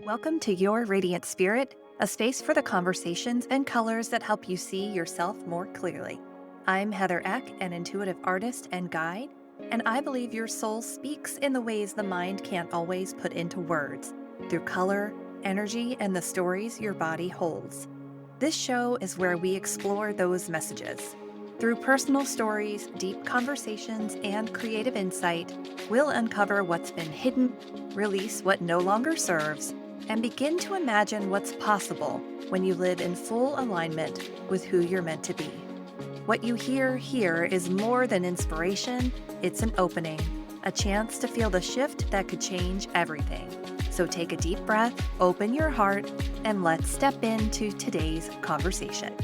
Welcome to Your Radiant Spirit, a space for the conversations and colors that help you see yourself more clearly. I'm Heather Eck, an intuitive artist and guide, and I believe your soul speaks in the ways the mind can't always put into words, through color, energy, and the stories your body holds. This show is where we explore those messages. Through personal stories, deep conversations, and creative insight, we'll uncover what's been hidden, release what no longer serves, and begin to imagine what's possible when you live in full alignment with who you're meant to be. What you hear here is more than inspiration, it's an opening, a chance to feel the shift that could change everything. So take a deep breath, open your heart, and let's step into today's conversation.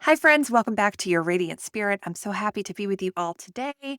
Hi, friends. Welcome back to Your Radiant Spirit. I'm so happy to be with you all today.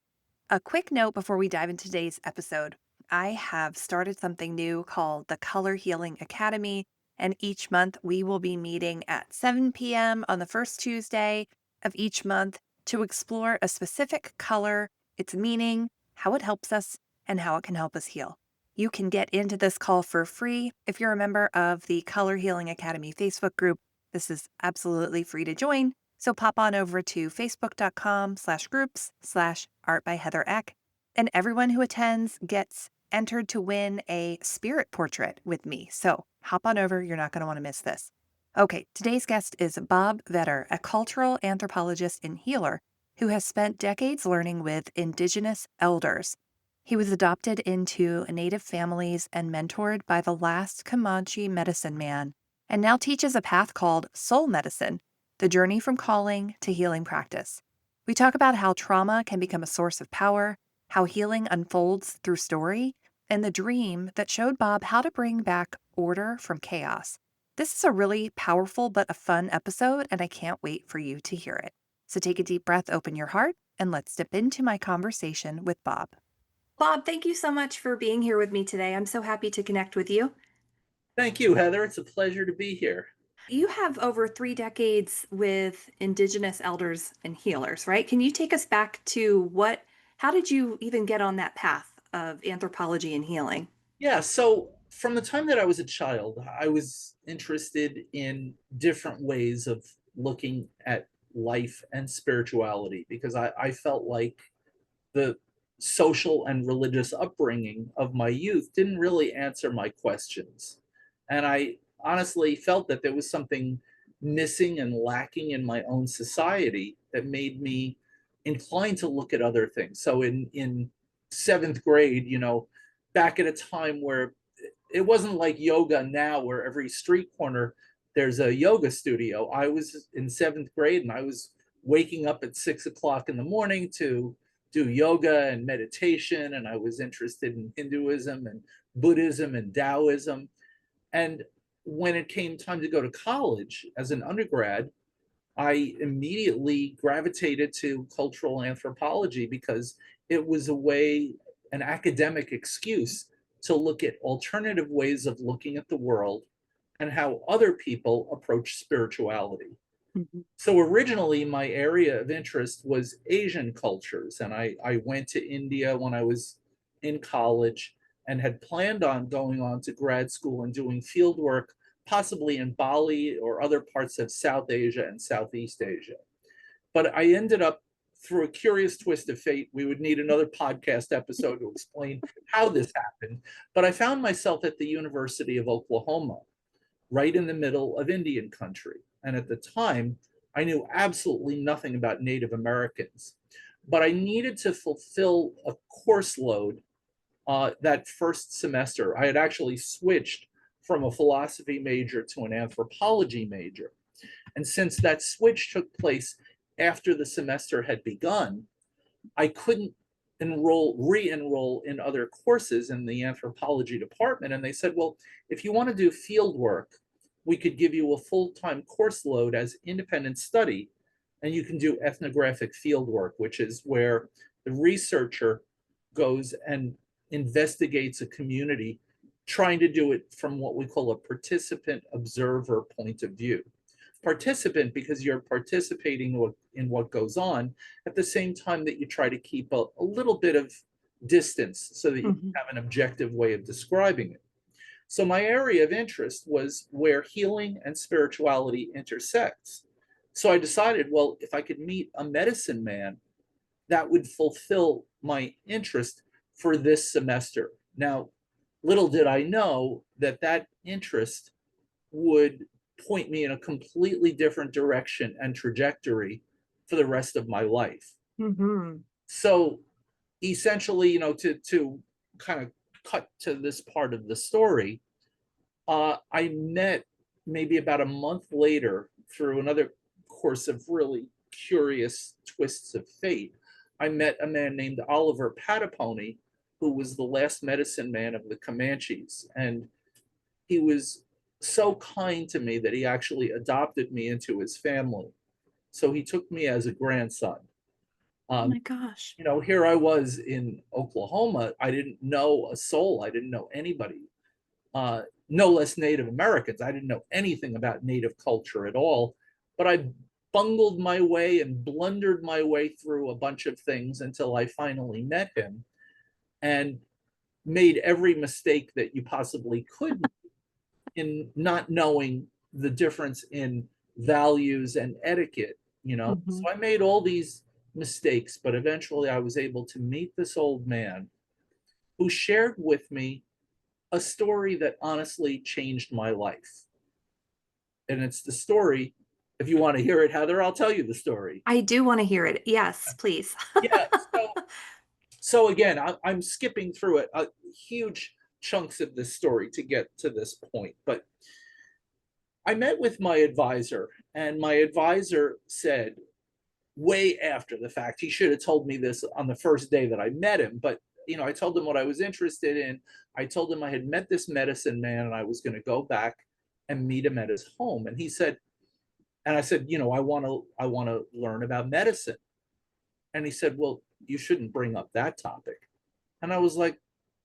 A quick note before we dive into today's episode. I have started something new called the Color Healing Academy, and each month we will be meeting at 7 p.m. on the first Tuesday of each month to explore a specific color, its meaning, how it helps us, and how it can help us heal. You can get into this call for free if you're a member of the Color Healing Academy Facebook group. This is absolutely free to join, so pop on over to facebook.com/groups/art by Heather Eck, and everyone who attends gets entered to win a spirit portrait with me. So hop on over, you're not going to want to miss this. Okay, today's guest is Bob Vetter, a cultural anthropologist and healer who has spent decades learning with Indigenous elders. He was adopted into Native families and mentored by the last Comanche medicine man, and now teaches a path called soul medicine, the journey from calling to healing practice. We talk about how trauma can become a source of power, how healing unfolds through story, and the dream that showed Bob how to bring back order from chaos. This is a really powerful but a fun episode, and I can't wait for you to hear it. So take a deep breath, open your heart, and let's dip into my conversation with Bob. Bob, thank you so much for being here with me today. I'm so happy to connect with you. Thank you, Heather. It's a pleasure to be here. You have over 3 decades with Indigenous elders and healers, right? Can you take us back to how did you even get on that path of anthropology and healing? Yeah, so from the time that I was a child, I was interested in different ways of looking at life and spirituality because I felt like the social and religious upbringing of my youth didn't really answer my questions. And I honestly felt that there was something missing and lacking in my own society that made me inclined to look at other things. So in seventh grade, back at a time where it wasn't like yoga now, where every street corner there's a yoga studio. I was in seventh grade and I was waking up at 6 o'clock in the morning to do yoga and meditation. And I was interested in Hinduism and Buddhism and Taoism. And when it came time to go to college as an undergrad, I immediately gravitated to cultural anthropology because it was a way, an academic excuse to look at alternative ways of looking at the world and how other people approach spirituality. Mhm. So originally, my area of interest was Asian cultures, and I went to India when I was in college and had planned on going on to grad school and doing field work, possibly in Bali or other parts of South Asia and Southeast Asia. But I ended up, through a curious twist of fate, we would need another podcast episode to explain how this happened. But I found myself at the University of Oklahoma, right in the middle of Indian country. And at the time, I knew absolutely nothing about Native Americans, but I needed to fulfill a course load that first semester. I had actually switched from a philosophy major to an anthropology major. And since that switch took place after the semester had begun, I couldn't re-enroll in other courses in the anthropology department. And they said, well, if you want to do field work, we could give you a full-time course load as independent study, and you can do ethnographic field work, which is where the researcher goes and investigates a community, trying to do it from what we call a participant observer point of view. Participant because you're participating in what goes on at the same time that you try to keep a little bit of distance so that you Mhm. have an objective way of describing it. So my area of interest was where healing and spirituality intersects. So I decided, well, if I could meet a medicine man, that would fulfill my interest for this semester. Now, little did I know that that interest would point me in a completely different direction and trajectory for the rest of my life. Mhm. So essentially, to kind of cut to this part of the story, I met maybe about a month later through another course of really curious twists of fate. I met a man named Oliver Patapony, who was the last medicine man of the Comanches. And he was so kind to me that he actually adopted me into his family. So he took me as a grandson. Oh Um, my gosh. Here I was in Oklahoma. I didn't know a soul. I didn't know anybody, no less Native Americans. I didn't know anything about Native culture at all, but I bungled my way and blundered my way through a bunch of things until I finally met him and made every mistake that you possibly could in not knowing the difference in values and etiquette. So Mhm. I made all these mistakes, but eventually I was able to meet this old man who shared with me a story that honestly changed my life. And it's the story. If you want to hear it, Heather, I'll tell you the story. I do wanna hear it. Yes, please. Yeah. So again, I'm skipping through it, huge chunks of this story to get to this point. But I met with my advisor, and my advisor said, way after the fact, he should have told me this on the first day that I met him. But I told him what I was interested in. I told him I had met this medicine man, and I was going to go back and meet him at his home. And he said, and I said, I want to learn about medicine. And he said, well, you shouldn't bring up that topic. And I was like,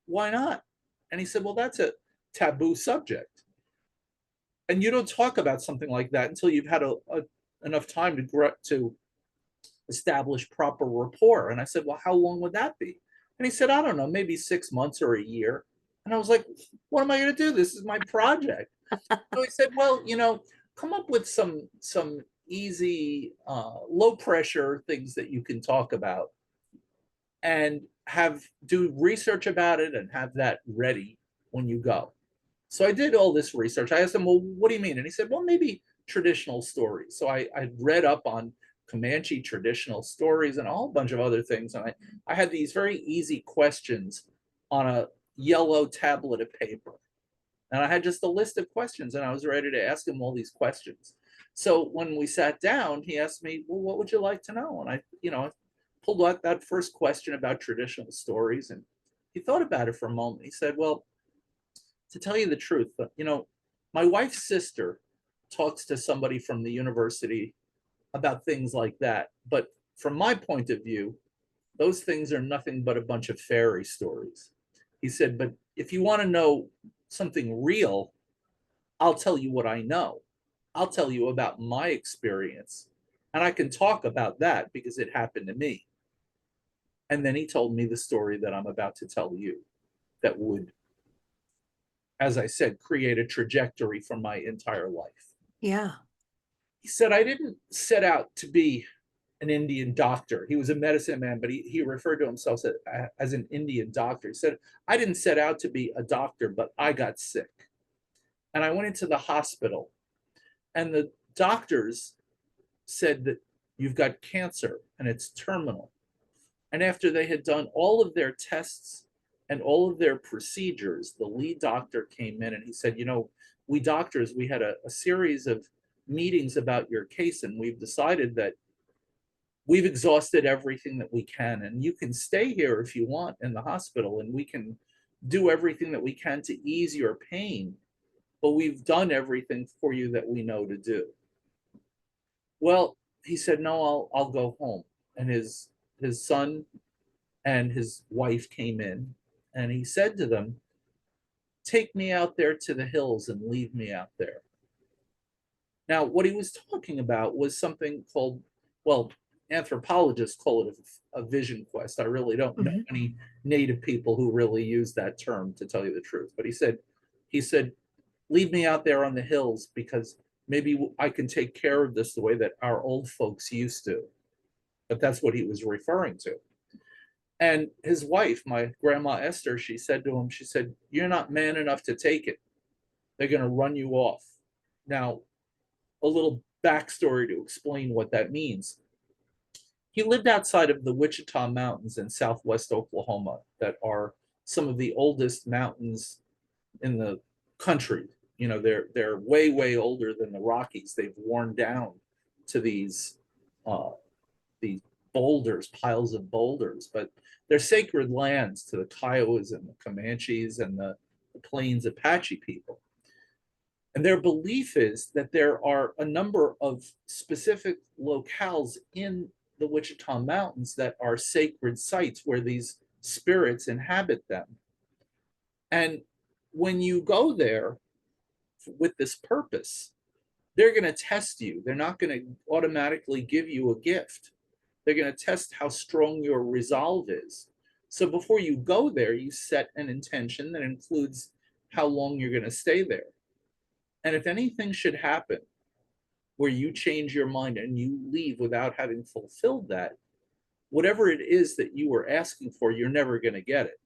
why not? And he said, well, that's a taboo subject. And you don't talk about something like that until you've had enough time to establish proper rapport. And I said, well, how long would that be? And he said, I don't know, maybe 6 months or a year. And I was like, what am I going to do? This is my project. So he said, well, come up with some easy, low pressure things that you can talk about and have do research about it and have that ready when you go. So I did all this research. I asked him, well, what do you mean? And he said, well, maybe traditional stories. So I read up on Comanche traditional stories and a whole bunch of other things. And I had these very easy questions on a yellow tablet of paper. And I had just a list of questions and I was ready to ask him all these questions. So when we sat down, he asked me, well, what would you like to know? And I pulled out that first question about traditional stories, and he thought about it for a moment. He said, well, to tell you the truth, my wife's sister talks to somebody from the university about things like that. But from my point of view, those things are nothing but a bunch of fairy stories. He said, but if you want to know something real, I'll tell you what I know. I'll tell you about my experience. And I can talk about that because it happened to me. And then he told me the story that I'm about to tell you that would, as I said, create a trajectory for my entire life. Yeah. He said, I didn't set out to be an Indian doctor. He was a medicine man, but he referred to himself as an Indian doctor. He said, I didn't set out to be a doctor, but I got sick. And I went into the hospital, and the doctors said that you've got cancer and it's terminal. And after they had done all of their tests and all of their procedures, the lead doctor came in and he said, we doctors, we had a series of meetings about your case, and we've decided that we've exhausted everything that we can. And you can stay here if you want in the hospital, and we can do everything that we can to ease your pain. But we've done everything for you that we know to do. Well, he said, no, I'll go home. And his son and his wife came in, and he said to them, take me out there to the hills and leave me out there. Now, what he was talking about was something called, well, anthropologists call it a vision quest. I really don't know Mhm. any native people who really use that term, to tell you the truth. But he said, leave me out there on the hills because maybe I can take care of this the way that our old folks used to. But that's what he was referring to. And his wife, my grandma Esther, she said to him, she said, "You're not man enough to take it. They're going to run you off." Now, a little backstory to explain what that means. He lived outside of the Wichita Mountains in southwest Oklahoma, that are some of the oldest mountains in the country. They're way, way older than the Rockies. They've worn down to uh, these boulders, piles of boulders, but they're sacred lands to the Kiowas and the Comanches and the Plains Apache people. And their belief is that there are a number of specific locales in the Wichita Mountains that are sacred sites where these spirits inhabit them. And when you go there with this purpose, they're going to test you. They're not going to automatically give you a gift. They're going to test how strong your resolve is. So before you go there, you set an intention that includes how long you're going to stay there. And if anything should happen where you change your mind and you leave without having fulfilled that, whatever it is that you were asking for, you're never going to get it.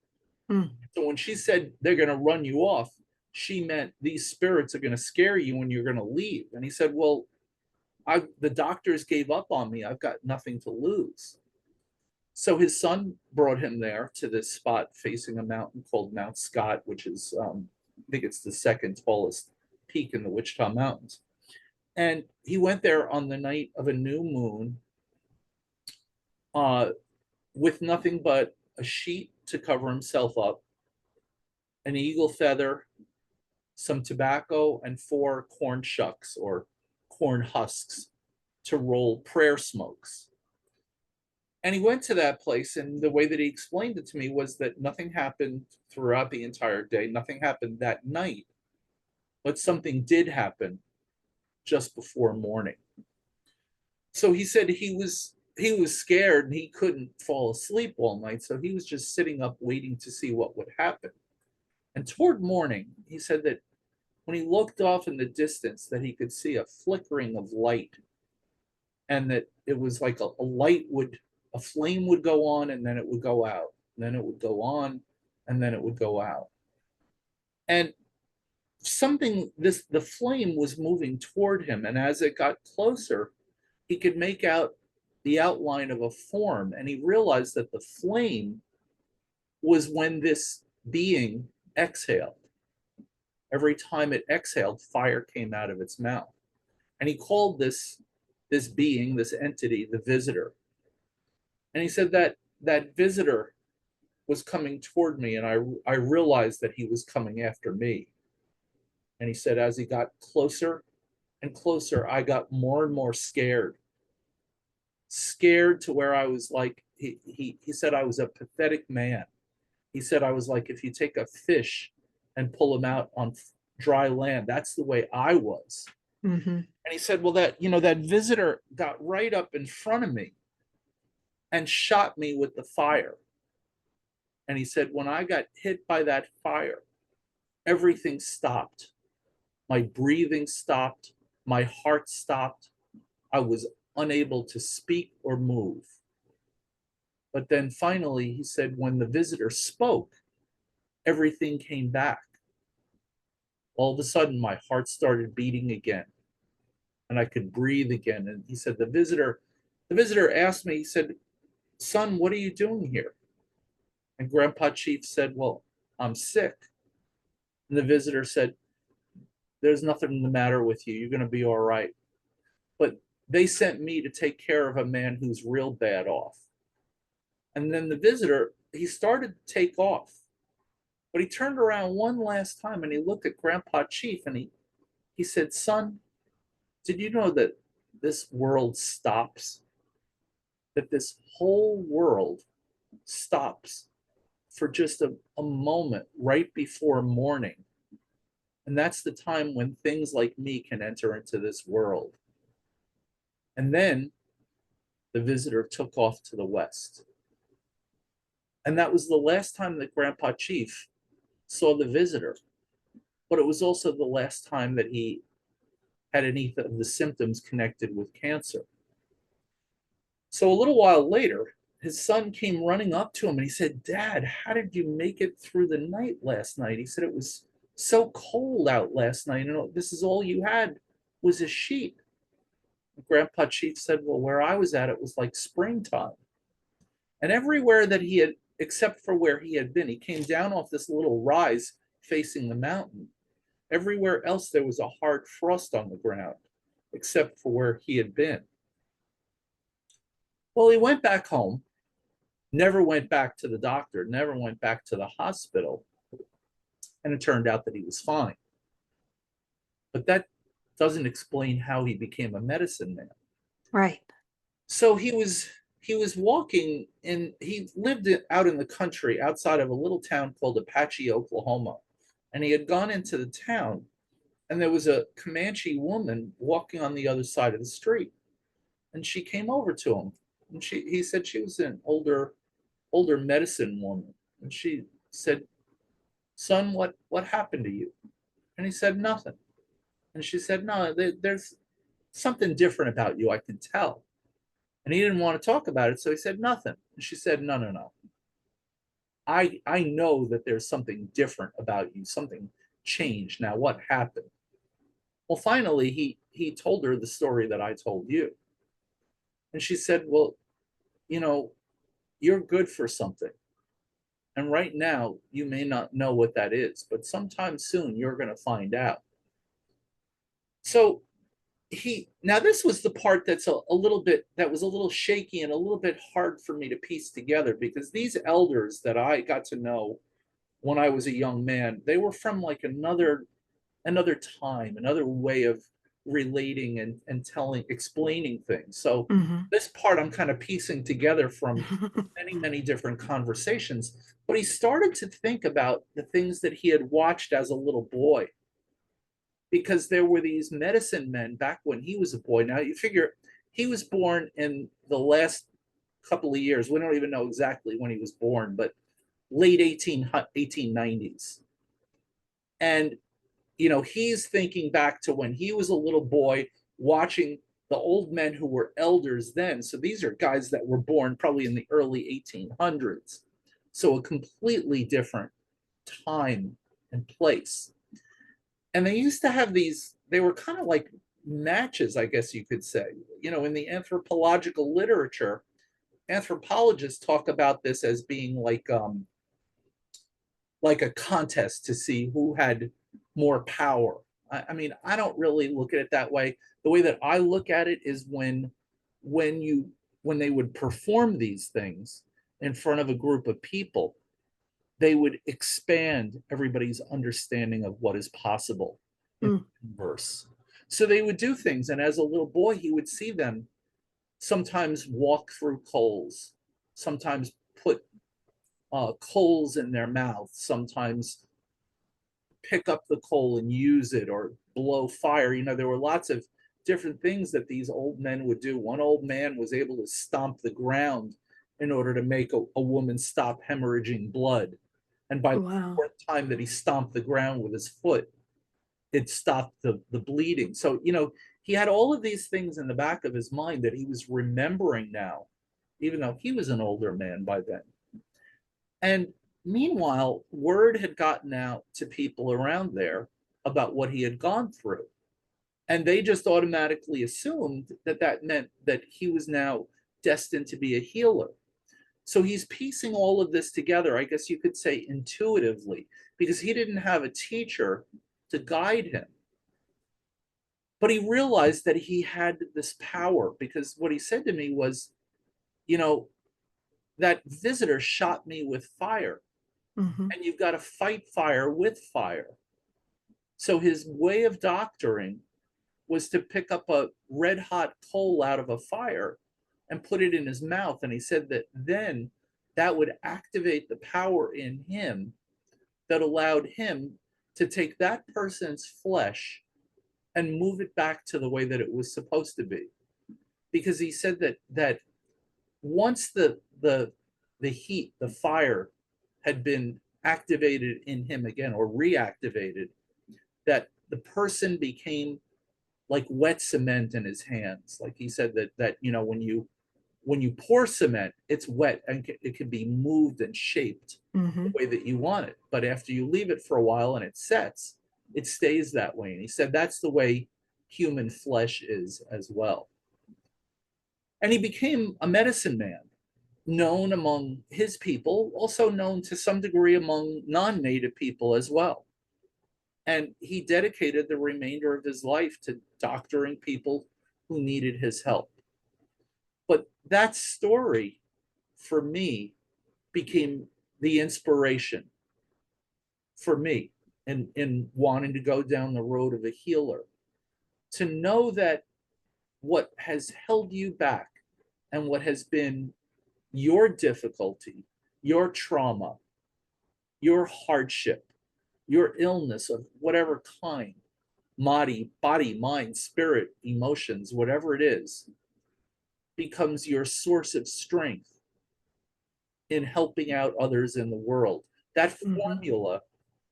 Mm. So when she said they're going to run you off, she meant these spirits are going to scare you when you're going to leave. And he said, well, the doctors gave up on me. I've got nothing to lose. So his son brought him there to this spot facing a mountain called Mount Scott, which is, I think it's the second tallest peak in the Wichita Mountains. And he went there on the night of a new moon, uh, with nothing but a sheet to cover himself up, an eagle feather, some tobacco, and 4 corn shucks or corn husks to roll prayer smokes. And he went to that place, and the way that he explained it to me was that nothing happened throughout the entire day, nothing happened that night, but something did happen just before morning. So he said he was scared and he couldn't fall asleep all night, so he was just sitting up waiting to see what would happen. And toward morning, he said that when he looked off in the distance, that he could see a flickering of light, and that it was like a flame would go on and then it would go out, and then it would go on and then it would go out. And the flame was moving toward him, and as it got closer, he could make out the outline of a form, and he realized that the flame was when this being exhaled. Every time it exhaled, fire came out of its mouth. And he called this being, this entity, the visitor. And he said that that visitor was coming toward me, and I realized that he was coming after me. And he said, as he got closer and closer, I got more and more scared to where I was like, he said I was a pathetic man. He said I was like, if you take a fish and pull him out on dry land, that's the way I was. Mhm. And he said, well, that visitor got right up in front of me and shot me with the fire. And he said, when I got hit by that fire, everything stopped. My breathing stopped. My heart stopped. I was unable to speak or move. But then finally, he said, when the visitor spoke, everything came back. All of a sudden, my heart started beating again, and I could breathe again. And he said, the visitor asked me, he said, son, what are you doing here? And Grandpa Chief said, well, I'm sick. And the visitor said, there's nothing the matter with you. You're going to be all right. But they sent me to take care of a man who's real bad off. And then the visitor, he started to take off. But he turned around one last time and he looked at Grandpa Chief and he said, son, did you know that this world stops? That this whole world stops for just a moment right before morning. And that's the time when things like me can enter into this world. And then the visitor took off to the west. And that was the last time that Grandpa Chief saw the visitor, but it was also the last time that he had any of the symptoms connected with cancer. So a little while later, his son came running up to him and he said, "Dad, how did you make it through the night last night?" He said, "It was so cold out last night. This is all you had was a sheet." Grandpa Chief said, "Well, where I was at, it was like springtime." And everywhere that he had, except for where he had been, he came down off this little rise facing the mountain. Everywhere else, there was a hard frost on the ground, except for where he had been. Well, he went back home, never went back to the doctor, never went back to the hospital. And it turned out that he was fine. But that doesn't explain how he became a medicine man. Right. So he was walking, and he lived out in the country outside of a little town called Apache, Oklahoma. And he had gone into the town, and there was a Comanche woman walking on the other side of the street. And she came over to him, and he said she was an older medicine woman. And she said, "Son, what happened to you?" And he said, "Nothing." And she said, "No, there's something different about you, I can tell." And he didn't want to talk about it, so he said, "Nothing." And she said, "No, no, no. I know that there's something different about you, something changed. Now, what happened?" Well, finally, he told her the story that I told you. And she said, "Well, you know, you're good for something. And right now, you may not know what that is, but sometime soon you're going to find out." So now this was the part that's a little bit, that was a little shaky and a little bit hard for me to piece together, because these elders that I got to know when I was a young man, they were from like another time, another way of relating and explaining things. So Mm-hmm. this part I'm kind of piecing together from many different conversations. But he started to think about the things that he had watched as a little boy, because there were these medicine men back when he was a boy. Now you figure he was born in the last couple of years. We don't even know exactly when he was born, but late 1890s. And he's thinking back to when he was a little boy, watching the old men who were elders then. So these are guys that were born probably in the early 1800s. So a completely different time and place. And they used to have these, they were kind of like matches, I guess you could say. In the anthropological literature, anthropologists talk about this as being like a contest to see who had more power. I mean, I don't really look at it that way. The way that I look at it is when you when they would perform these things in front of a group of people, they would expand everybody's understanding of what is possible in Mm. the universe. So they would do things, and as a little boy, he would see them sometimes walk through coals, sometimes put coals in their mouth, sometimes pick up the coal and use it or blow fire. There were lots of different things that these old men would do. One old man was able to stomp the ground in order to make a woman stop hemorrhaging blood. And by the Wow. fourth time that he stomped the ground with his foot, it stopped the bleeding. So, he had all of these things in the back of his mind that he was remembering now, even though he was an older man by then. And meanwhile, word had gotten out to people around there about what he had gone through. And they just automatically assumed that that meant that he was now destined to be a healer. So he's piecing all of this together, I guess you could say intuitively, because he didn't have a teacher to guide him. But he realized that he had this power, because what he said to me was, that visitor shot me with fire, Mm-hmm. and you've got to fight fire with fire. So his way of doctoring was to pick up a red hot coal out of a fire and put it in his mouth. And he said that then that would activate the power in him that allowed him to take that person's flesh and move it back to the way that it was supposed to be. Because he said that once the heat, the fire had been activated in him again or reactivated, that the person became like wet cement in his hands. Like he said that when you pour cement, it's wet and it can be moved and shaped the Hmm. way that you want it. But after you leave it for a while and it sets, it stays that way. And he said that's the way human flesh is as well. And he became a medicine man, known among his people, also known to some degree among non native people as well. And he dedicated the remainder of his life to doctoring people who needed his help. But that story, for me, became the inspiration for me in wanting to go down the road of a healer. To know that what has held you back and what has been your difficulty, your trauma, your hardship, your illness of whatever kind, body, mind, spirit, emotions, whatever it is, becomes your source of strength in helping out others in the world. That Hmm. formula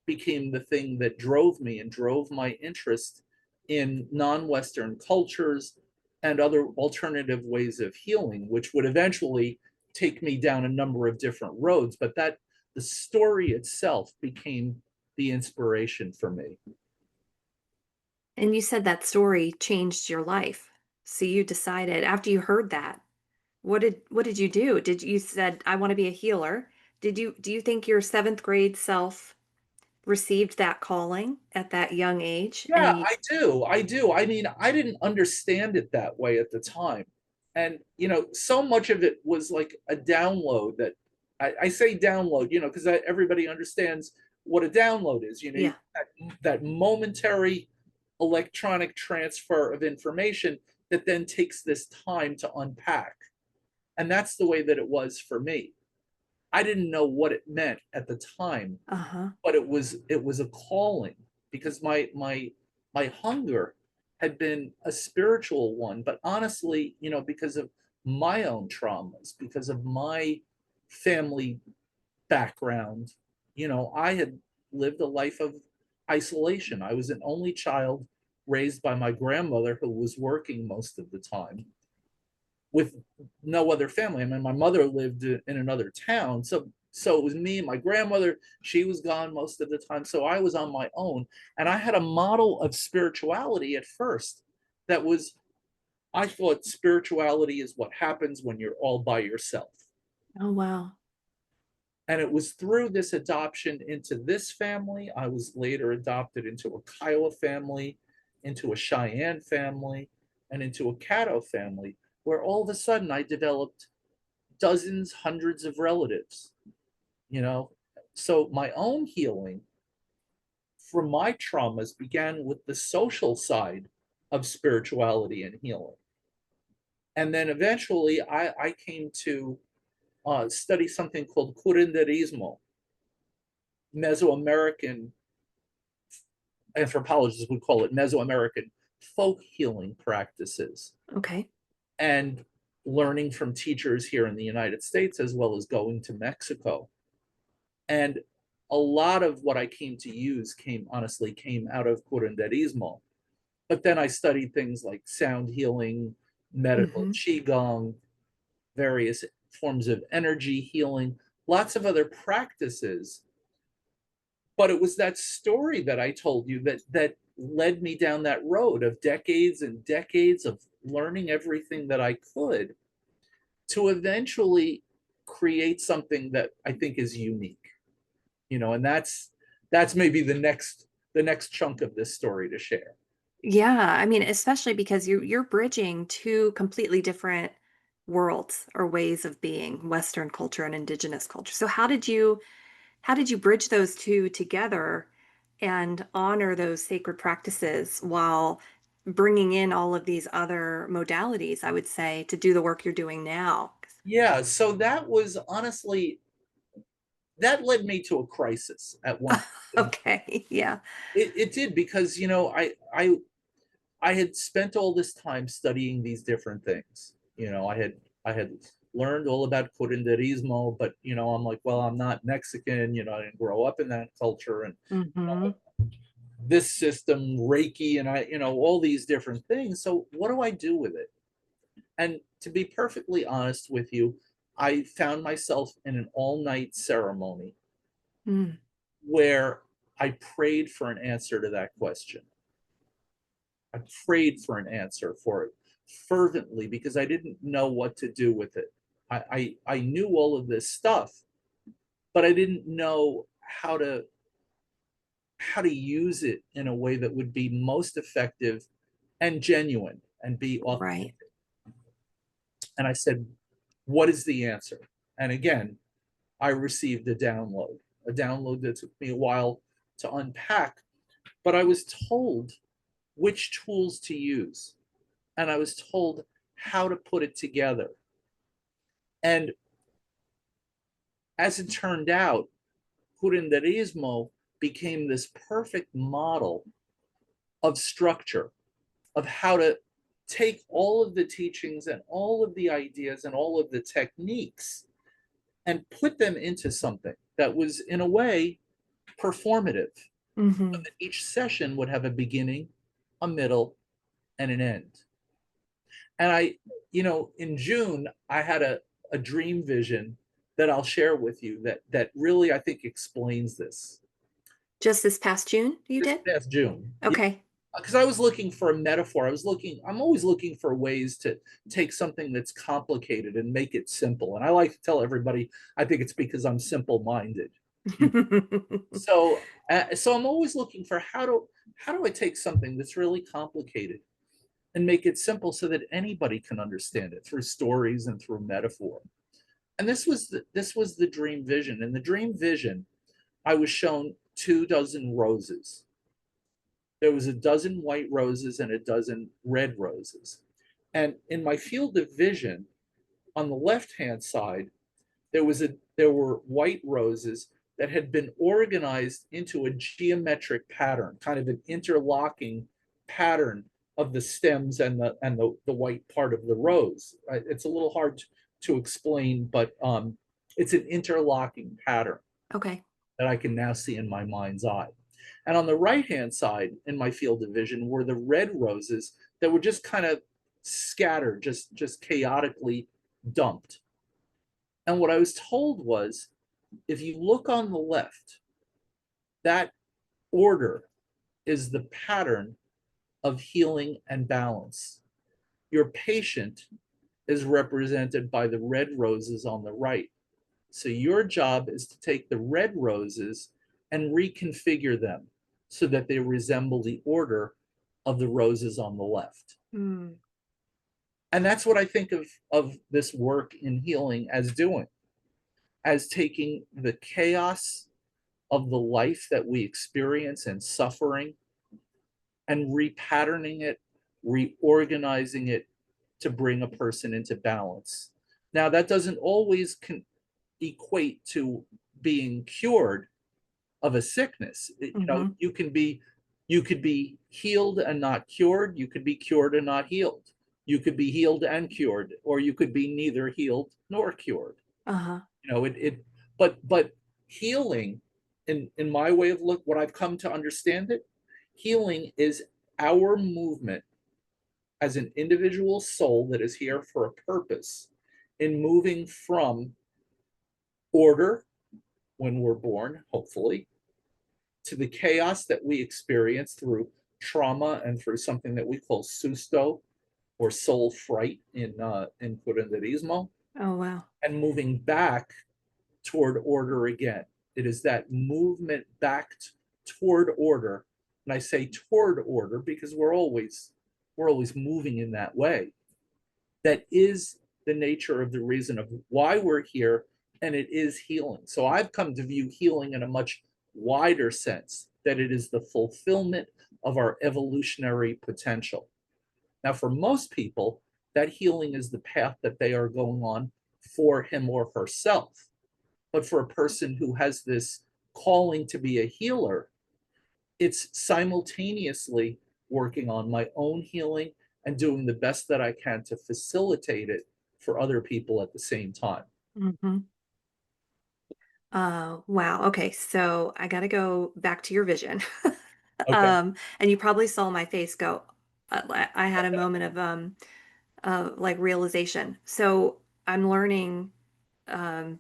became the thing that drove me and drove my interest in non-Western cultures and other alternative ways of healing, which would eventually take me down a number of different roads. But that the story itself became the inspiration for me. And you said that story changed your life. So you decided after you heard that, what did you do? Did you said I want to be a healer? Do you think your seventh grade self received that calling at that young age? Yeah, I do. I do. I mean, I didn't understand it that way at the time. And, so much of it was like a download that I say download, because everybody understands what a download is. Yeah. That momentary electronic transfer of information that then takes this time to unpack. And that's the way that it was for me. I didn't know what it meant at the time, Uh-huh. but it was a calling because my hunger had been a spiritual one, but honestly, because of my own traumas, because of my family background, I had lived a life of isolation. I was an only child raised by my grandmother who was working most of the time with no other family. I mean, my mother lived in another town, so it was me and my grandmother. She was gone most of the time, so I was on my own, and I had a model of spirituality at first that was I thought spirituality is what happens when you're all by yourself. Oh, wow. And it was through this adoption into this family. I was later adopted into a Kiowa family, into a Cheyenne family, and into a Caddo family, where all of a sudden I developed dozens, hundreds of relatives, you know. So my own healing from my traumas began with the social side of spirituality and healing. And then eventually I came to study something called Curanderismo, Mesoamerican anthropologists would call it Mesoamerican folk healing practices, Okay. and learning from teachers here in the United States as well as going to Mexico. And a lot of what I came to use came out of curanderismo. But then I studied things like sound healing, medical Hmm. qigong, various forms of energy healing, lots of other practices. But it was that story that I told you that led me down that road of decades and decades of learning everything that I could to eventually create something that I think is unique. And that's maybe the next chunk of this story to share. Yeah, I mean, especially because you're bridging two completely different worlds or ways of being, Western culture and Indigenous culture. So how did you bridge those two together and honor those sacred practices while bringing in all of these other modalities, I would say, to do the work you're doing now? Yeah, so that was honestly that led me to a crisis at one point. Okay, yeah. It did because I had spent all this time studying these different things. I had learned all about Curanderismo, but I'm like, well, I'm not Mexican, I didn't grow up in that culture, and Mm-hmm. this system, Reiki, and all these different things. So what do I do with it? And to be perfectly honest with you, I found myself in an all-night ceremony Mm. where I prayed for an answer to that question. I prayed for an answer for it fervently because I didn't know what to do with it. I knew all of this stuff, but I didn't know how to use it in a way that would be most effective and genuine and be Right. authentic. And I said, what is the answer? And again, I received a download that took me a while to unpack, but I was told which tools to use, and I was told how to put it together. And as it turned out, Curanderismo became this perfect model of structure, of how to take all of the teachings and all of the ideas and all of the techniques and put them into something that was, in a way, performative. Mm-hmm. Each session would have a beginning, a middle, and an end. And in June, I had a dream vision that I'll share with you that really I think explains this. Just this past June, you This did? past June, Okay. because I was looking for a metaphor. I'm always looking for ways to take something that's complicated and make it simple. And I like to tell everybody, I think it's because I'm simple minded. So I'm always looking for how do I take something that's really complicated and make it simple so that anybody can understand it through stories and through metaphor. And this was the dream vision. In the dream vision, I was shown 2 dozen roses. There was a dozen white roses and a dozen red roses. And in my field of vision, on the left-hand side, there were white roses that had been organized into a geometric pattern, kind of an interlocking pattern of the stems and the white part of the rose. It's a little hard to explain, but it's an interlocking pattern Okay. that I can now see in my mind's eye. And on the right hand side in my field of vision were the red roses that were just kind of scattered, just chaotically dumped. And what I was told was, if you look on the left, that order is the pattern of healing and balance. Your patient is represented by the red roses on the right. So your job is to take the red roses and reconfigure them so that they resemble the order of the roses on the left. Mm. And that's what I think of this work in healing as doing, as taking the chaos of the life that we experience and suffering and repatterning it, reorganizing it to bring a person into balance. Now, that doesn't always equate to being cured of a sickness. Mm-hmm. You could be healed and not cured. You could be cured and not healed. You could be healed and cured, or you could be neither healed nor cured. Uh-huh. But healing, in my way of look, what I've come to understand it, healing is our movement as an individual soul that is here for a purpose in moving from order when we're born, hopefully, to the chaos that we experience through trauma and through something that we call susto or soul fright in Curanderismo, Oh, wow. and moving back toward order again. It is that movement back toward order, and I say toward order because we're always moving in that way. That is the nature of the reason of why we're here, and it is healing. So I've come to view healing in a much wider sense, that it is the fulfillment of our evolutionary potential. Now, for most people, that healing is the path that they are going on for him or herself. But for a person who has this calling to be a healer, it's simultaneously working on my own healing and doing the best that I can to facilitate it for other people at the same time. Hmm. Wow. Okay. So I got to go back to your vision. Okay. And you probably saw my face go, I had a moment of, like realization. So I'm learning,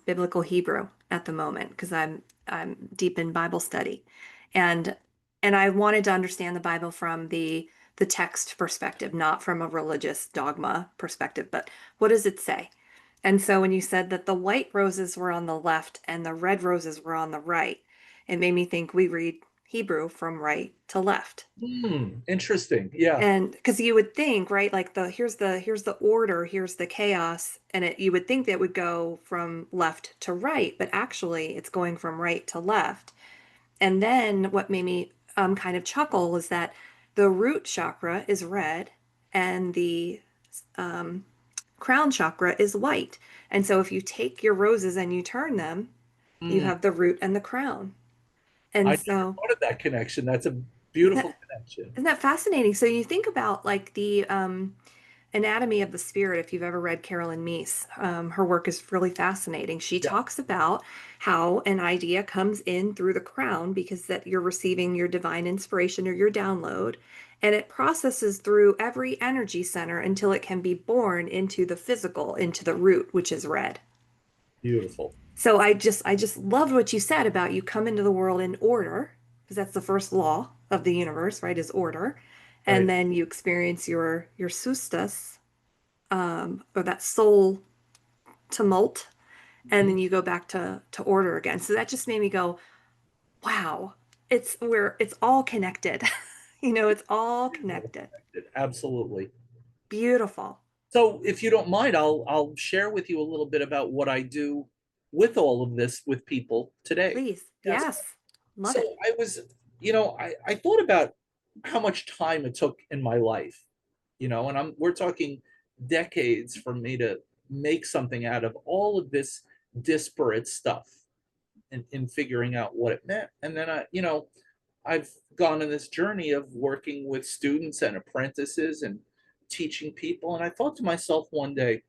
biblical Hebrew at the moment because I'm deep in Bible study. And, and I wanted to understand the Bible from the text perspective, not from a religious dogma perspective, but what does it say? And so when you said that the white roses were on the left and the red roses were on the right, it made me think we read Hebrew from right to left. Interesting. Yeah. And because you would think, right, like here's the order, here's the chaos, and you would think that would go from left to right, but actually it's going from right to left. And then what made me kind of chuckle was that the root chakra is red and the um, crown chakra is white. And so if you take your roses and you turn them, you Mm, have the root and the crown. I And never so thought of that connection. That's a isn't beautiful that, connection. isn't that fascinating? So you think about like the Anatomy of the Spirit, if you've ever read Carolyn Meese. Her work is really fascinating. She Yeah, talks about how an idea comes in through the crown because that you're receiving your divine inspiration or your download, and it processes through every energy center until it can be born into the physical, into the root, which is red. beautiful. So I just loved what you said about you come into the world in order, because that's the first law of the universe, right? Is order. And Right. then you experience your sustas, or that soul tumult, and Mhm. then you go back to order again. So that just made me go, wow, it's all connected. It's all connected. Absolutely. Beautiful. So, if you don't mind, I'll share with you a little bit about what I do with all of this with people today. Please. Yes. Yes. Love So it. I was, I thought about how much time it took in my life, and we're talking decades for me to make something out of all of this disparate stuff in figuring out what it meant. And then I've gone on this journey of working with students and apprentices and teaching people. And I thought to myself one day,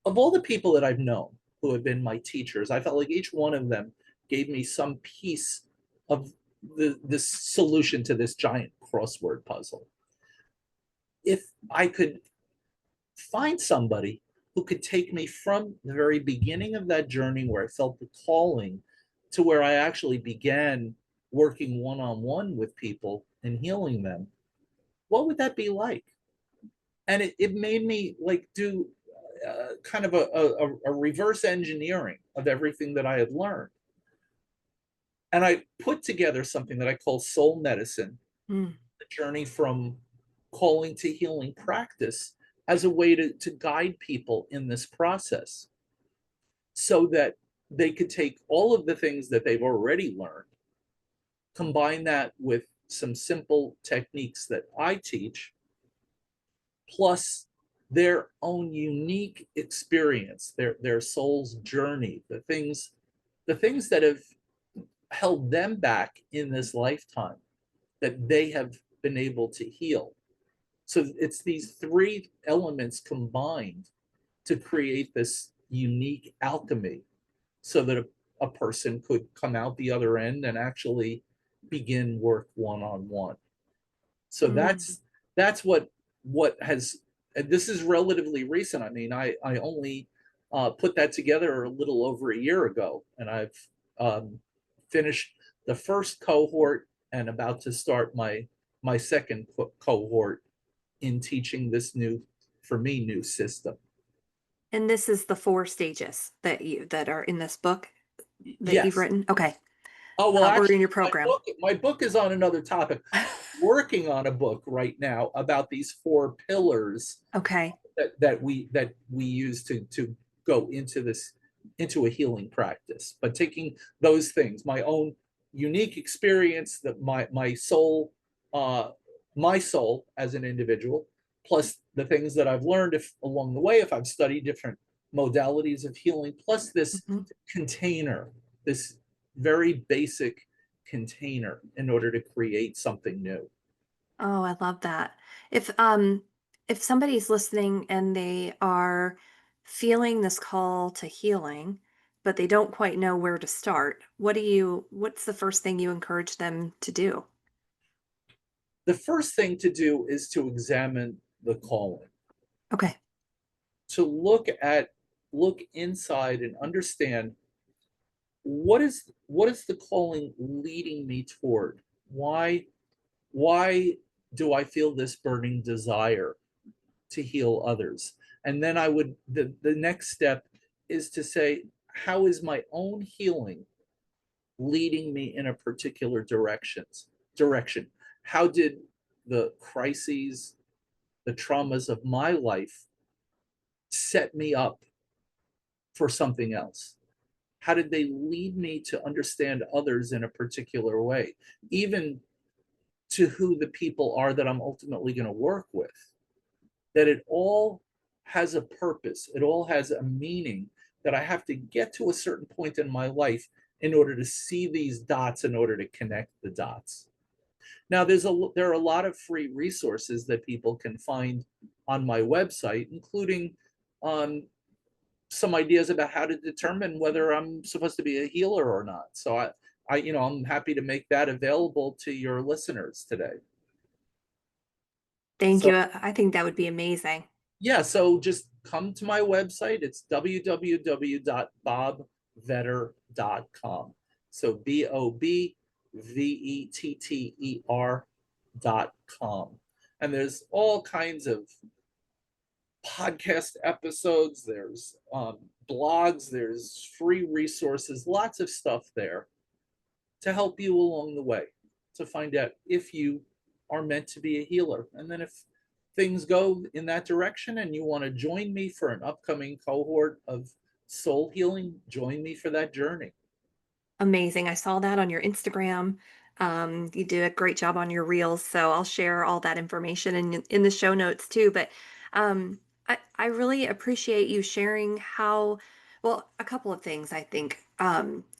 of all the people that I've known who have been my teachers, I felt like each one of them gave me some piece of this solution to this giant crossword puzzle. If I could find somebody who could take me from the very beginning of that journey where I felt the calling to where I actually began working one on one with people and healing them, what would that be like? And it made me like do kind of a reverse engineering of everything that I had learned. And I put together something that I call soul medicine, Mm. the journey from calling to healing practice as a way to guide people in this process so that they could take all of the things that they've already learned, combine that with some simple techniques that I teach, plus their own unique experience, their soul's journey, the things that have held them back in this lifetime that they have been able to heal. So it's these three elements combined to create this unique alchemy so that a person could come out the other end and actually begin work one on one. So Mm. that's what has, and this is relatively recent. I mean, I only put that together a little over a year ago, and I've finished the first cohort and about to start my second cohort in teaching this new, for me, new system. And this is the four stages that are in this book that you've Yes. written. Okay. Oh well, Or in actually, your my program. book my book is on another topic. Working on a book right now about these four pillars Okay. that we use to go into this, into a healing practice, but taking those things, my own unique experience, that uh my soul as an individual, plus the things that I've learned if along the way, if I've studied different modalities of healing, plus this Mhm. container, this very basic container in order to create something new. Oh, I love that. If If somebody's listening and they are feeling this call to healing, but they don't quite know where to start, what's the first thing you encourage them to do? The first thing to do is to examine the calling, Okay. to look inside and understand what is the calling leading me toward? Why do I feel this burning desire to heal others? And then the next step is to say, how is my own healing leading me in a particular direction? How did the crises, the traumas of my life set me up for something else? How did they lead me to understand others in a particular way, even to who the people are that I'm ultimately going to work with? That it all has a purpose, it all has a meaning, that I have to get to a certain point in my life in order to see these dots, in order to connect the dots. Now, there are a lot of free resources that people can find on my website, including um, some ideas about how to determine whether I'm supposed to be a healer or not. So I'm happy to make that available to your listeners today. Thank So you. I think that would be amazing. yeah, so just come to my website. It's www.bobvetter.com. So BOBVETTER.com. And there's all kinds of podcast episodes, there's blogs, there's free resources, lots of stuff there to help you along the way, to find out if you are meant to be a healer. And then if things go in that direction and you want to join me for an upcoming cohort of soul healing, join me for that journey. Amazing. I saw that on your Instagram. You do a great job on your reels, so I'll share all that information in the show notes too. But um, I really appreciate you sharing how, well, a couple of things, I think.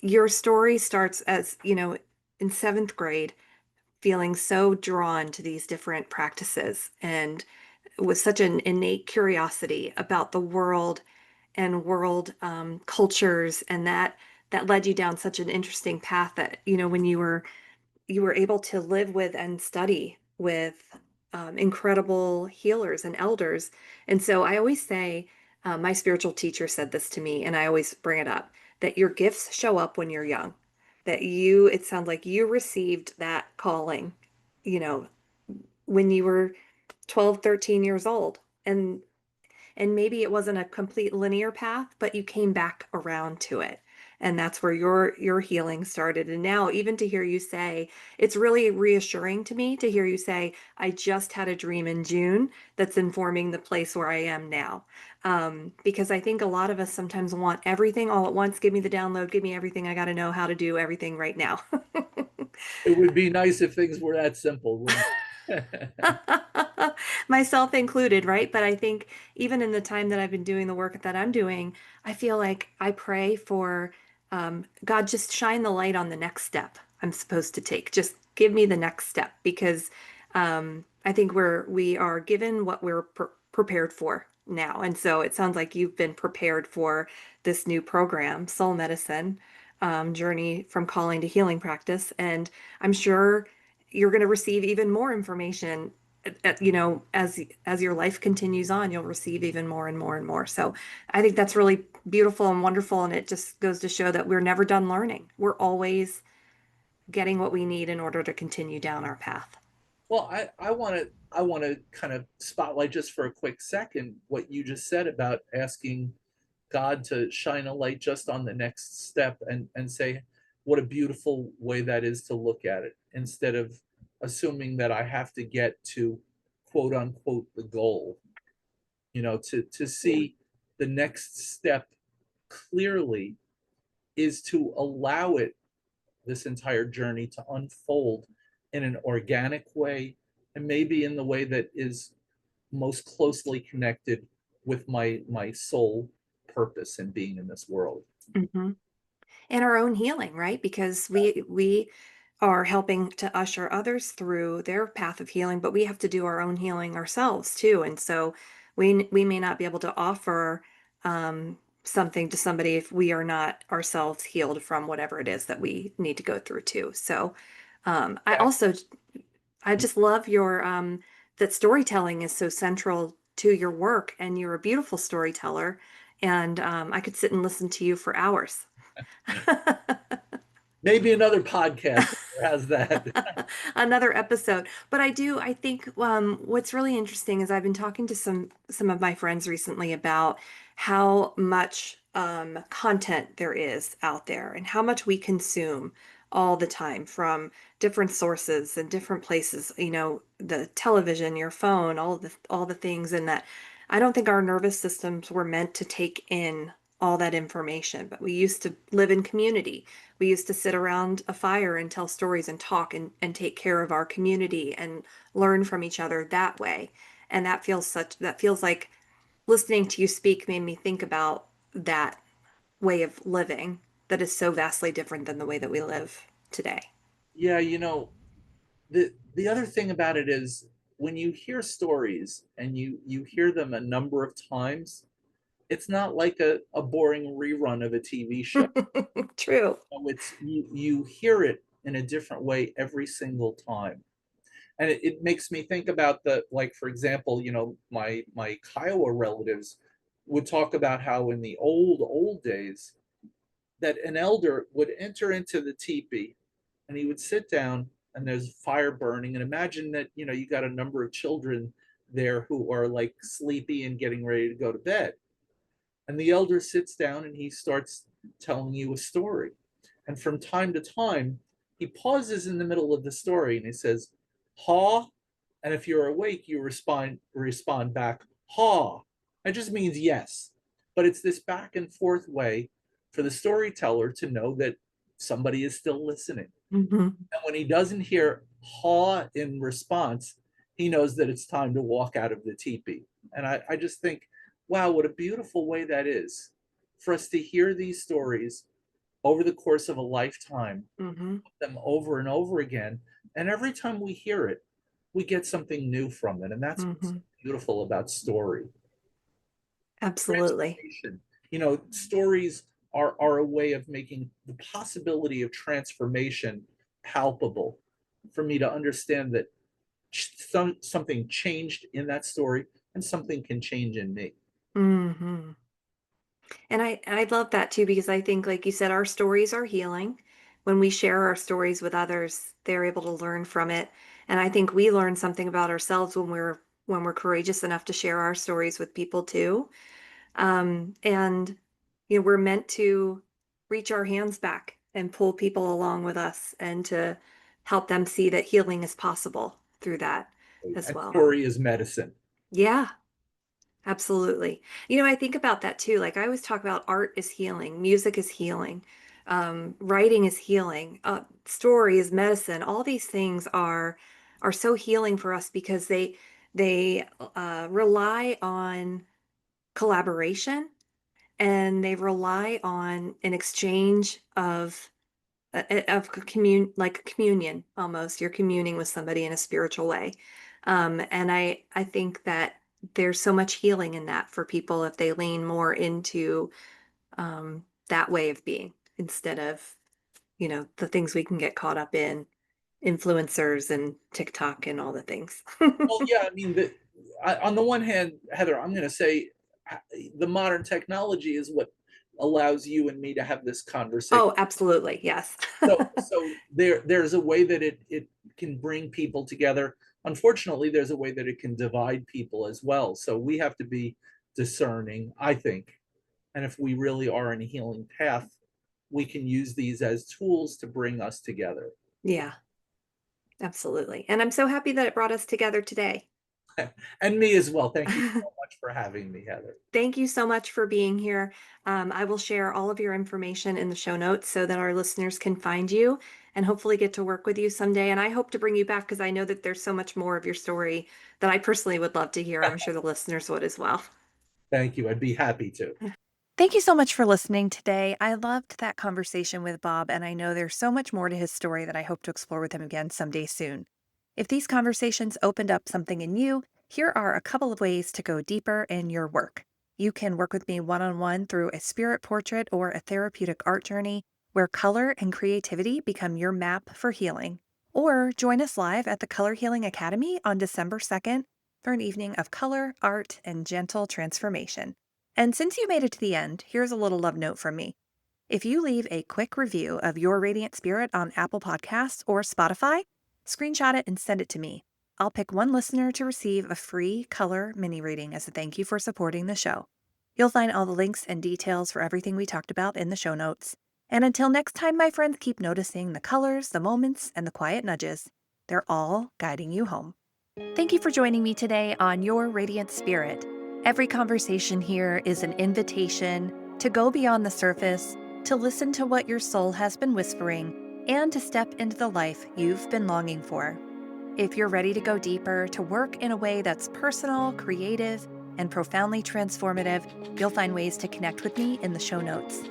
Your story starts as, in seventh grade, feeling so drawn to these different practices and with such an innate curiosity about the world and world cultures, and that led you down such an interesting path that when you were able to live with and study with incredible healers and elders. And so I always say, my spiritual teacher said this to me, and I always bring it up, that your gifts show up when you're young. That it sounds like you received that calling, you know, when you were 12, 13 years old. And maybe it wasn't a complete linear path, but you came back around to it. And that's where your healing started. And now even to hear you say, it's really reassuring to me to hear you say, I just had a dream in June that's informing the place where I am now. Because I think a lot of us sometimes want everything all at once. Give me the download, give me everything. I got to know how to do everything right now. It would be nice if things were that simple, wouldn't it? Myself included, right? But I think even in the time that I've been doing the work that I'm doing, I feel like I pray for God, just shine the light on the next step I'm supposed to take. Just give me the next step because I think we are given what we're prepared for now. And so it sounds like you've been prepared for this new program, Soul Medicine, Journey from Calling to Healing Practice. And I'm sure you're going to receive even more information as your life continues on. You'll receive even more and more and more. So I think that's really beautiful and wonderful, and it just goes to show that we're never done learning. We're always getting what we need in order to continue down our path. Well, I want to kind of spotlight just for a quick second what you just said about asking God to shine a light just on the next step, and say what a beautiful way that is to look at it, instead of assuming that I have to get to quote unquote the goal. To see the next step clearly is to allow this entire journey to unfold in an organic way, and maybe in the way that is most closely connected with my soul purpose in being in this world. Mhm. And our own healing, right? Because we are helping to usher others through their path of healing, but we have to do our own healing ourselves too. And so we may not be able to offer something to somebody if we are not ourselves healed from whatever it is that we need to go through too. So I Yeah. also I just love your that storytelling is so central to your work, and you're a beautiful storyteller. And I could sit and listen to you for hours. Maybe another podcast has that. Another episode. But I think what's really interesting is I've been talking to some of my friends recently about how much content there is out there and how much we consume all the time from different sources and different places, the television, your phone, all the things, and that I don't think our nervous systems were meant to take in all that information, but we used to live in community. We used to sit around a fire and tell stories and talk and take care of our community and learn from each other that way. And that feels like listening to you speak made me think about that way of living that is so vastly different than the way that we live today. Yeah, the other thing about it is when you hear stories and you hear them a number of times, it's not like a boring rerun of a TV show. True. It's you hear it in a different way every single time. And it makes me think about the, like, for example, my Kiowa relatives would talk about how in the old days that an elder would enter into the teepee and he would sit down and there's fire burning, and imagine that you got a number of children there who are like sleepy and getting ready to go to bed, and the elder sits down and he starts telling you a story. And from time to time, he pauses in the middle of the story and he says, "Ha." And if you're awake, you respond back, "Ha." It just means yes. But it's this back and forth way for the storyteller to know that somebody is still listening. Hmm. And when he doesn't hear "ha" in response, he knows that it's time to walk out of the teepee. And I just think, wow, what a beautiful way that is for us to hear these stories over the course of a lifetime, Hmm. them over and over again. And every time we hear it, we get something new from it. And that's what's Hmm. beautiful about story. Absolutely. Transformation. Stories are a way of making the possibility of transformation palpable, for me to understand that something changed in that story and something can change in me. Hmm. And I love that too, because I think, like you said, our stories are healing. When we share our stories with others, they're able to learn from it. And I think we learn something about ourselves when we're courageous enough to share our stories with people too. And we're meant to reach our hands back and pull people along with us and to help them see that healing is possible through that as And well. story is medicine. Yeah. Absolutely. I think about that too. Like I always talk about art is healing, music is healing, writing is healing, story is medicine. All these things are so healing for us because they rely on collaboration and they rely on an exchange of like communion almost. You're communing with somebody in a spiritual way. And I think that there's so much healing in that for people if they lean more into that way of being instead of, the things we can get caught up in, influencers and TikTok and all the things. Well, yeah, I mean, on the one hand, Heather, I'm going to say the modern technology is what allows you and me to have this conversation. Oh, absolutely. Yes. So there's a way that it can bring people together. Unfortunately, there's a way that it can divide people as well. So we have to be discerning, I think. And if we really are in a healing path, we can use these as tools to bring us together. Yeah, absolutely. And I'm so happy that it brought us together today. And me as well. Thank you so much for having me, Heather. Thank you so much for being here. I will share all of your information in the show notes so that our listeners can find you and hopefully get to work with you someday. And I hope to bring you back because I know that there's so much more of your story that I personally would love to hear. I'm sure the listeners would as well. Thank you. I'd be happy to. Thank you so much for listening today. I loved that conversation with Bob, and I know there's so much more to his story that I hope to explore with him again someday soon. If these conversations opened up something in you, here are a couple of ways to go deeper in your work. You can work with me one-on-one through a spirit portrait or a therapeutic art journey where color and creativity become your map for healing. Or join us live at the Color Healing Academy on December 2nd for an evening of color, art, and gentle transformation. And since you made it to the end, here's a little love note from me. If you leave a quick review of your radiant spirit on Apple Podcasts or Spotify, screenshot it and send it to me. I'll pick one listener to receive a free color mini reading as a thank you for supporting the show. You'll find all the links and details for everything we talked about in the show notes. And until next time, my friends, keep noticing the colors, the moments, and the quiet nudges. They're all guiding you home. Thank you for joining me today on Your Radiant Spirit. Every conversation here is an invitation to go beyond the surface, to listen to what your soul has been whispering, and to step into the life you've been longing for. If you're ready to go deeper, to work in a way that's personal, creative, and profoundly transformative, you'll find ways to connect with me in the show notes.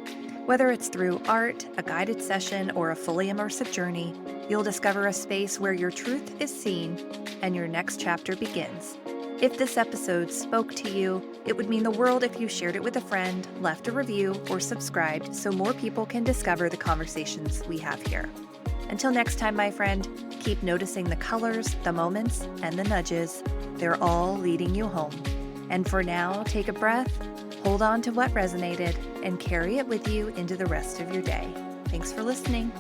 Whether it's through art, a guided session, or a fully immersive journey, you'll discover a space where your truth is seen and your next chapter begins. If this episode spoke to you, it would mean the world if you shared it with a friend, left a review, or subscribed so more people can discover the conversations we have here. Until next time, my friend, keep noticing the colors, the moments, and the nudges. They're all leading you home. And for now, take a breath, hold on to what resonated, and carry it with you into the rest of your day. Thanks for listening.